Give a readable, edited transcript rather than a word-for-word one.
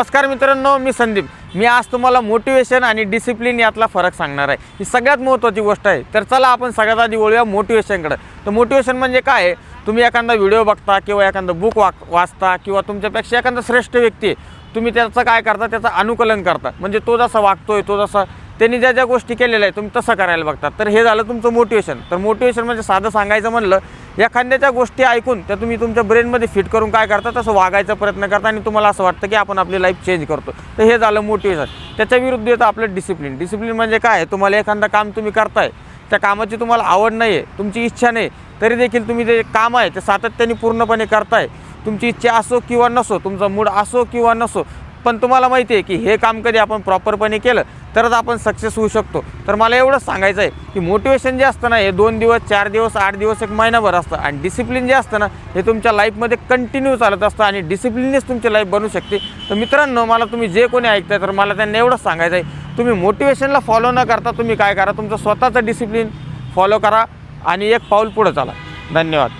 नमस्कार मित्रांनो, मी संदीप. मी आज तुम्हाला मोटिवेशन आणि डिसिप्लिन यातला फरक सांगणार आहे. ही सगळ्यात महत्त्वाची गोष्ट आहे. तर चला आपण सगळ्यात आधी वळूया मोटिवेशनकडे. तर मोटिवेशन म्हणजे काय आहे? तुम्ही एखादा व्हिडिओ बघता किंवा एखादं बुक वाचता किंवा तुमच्यापेक्षा एखादा श्रेष्ठ व्यक्ती आहे, तुम्ही त्याचं काय करता, त्याचं अनुकरण करता. म्हणजे तो जसा वागतोय, तो जसा त्यांनी ज्या ज्या गोष्टी केलेल्या आहेत तुम्ही तसं करायला बघतात. तर हे झालं तुमचं मोटिवेशन. तर मोटिवेशन म्हणजे साधं सांगायचं म्हणलं, एखाद्याच्या गोष्टी ऐकून त्या तुम्ही तुमच्या ब्रेनमध्ये फिट करून काय करता, तसं वागायचा प्रयत्न करता आणि तुम्हाला असं वाटतं की आपण आपली लाईफ चेंज करतो. तर हे झालं मोटिवेशन. त्याच्या विरुद्ध येतं आपलं डिसिप्लिन. डिसिप्लिन म्हणजे काय आहे? तुम्हाला एखादं काम तुम्ही करताय, त्या कामाची तुम्हाला आवड नाही आहे, तुमची इच्छा नाही, तरी देखील तुम्ही ते काम आहे ते सातत्याने पूर्णपणे करताय. तुमची इच्छा असो किंवा नसो, तुमचा मूड असो किंवा नसो, पण तुम्हाला माहिती आहे की हे काम कधी आपण प्रॉपरपणे केलं तरच आपण सक्सेस होऊ शकतो. तर मला एवढंच सांगायचं आहे की मोटिवेशन जे असतं ना, हे 2 दिवस, 4 दिवस, 8 दिवस, 1 महिनाभर असतं. आणि डिसिप्लिन जे असतं ना, हे तुमच्या लाईफमध्ये कंटिन्यू चालत असतं आणि डिसिप्लिननेच तुमची लाईफ बनू शकते. तर मित्रांनो, मला तुम्ही जे कोणी ऐकताय, तर मला त्यांना एवढंच सांगायचं आहे, तुम्ही मोटिवेशनला फॉलो न करता तुम्ही काय करा, तुमचं स्वतःचं डिसिप्लिन फॉलो करा आणि एक पाऊल पुढं चाला. धन्यवाद.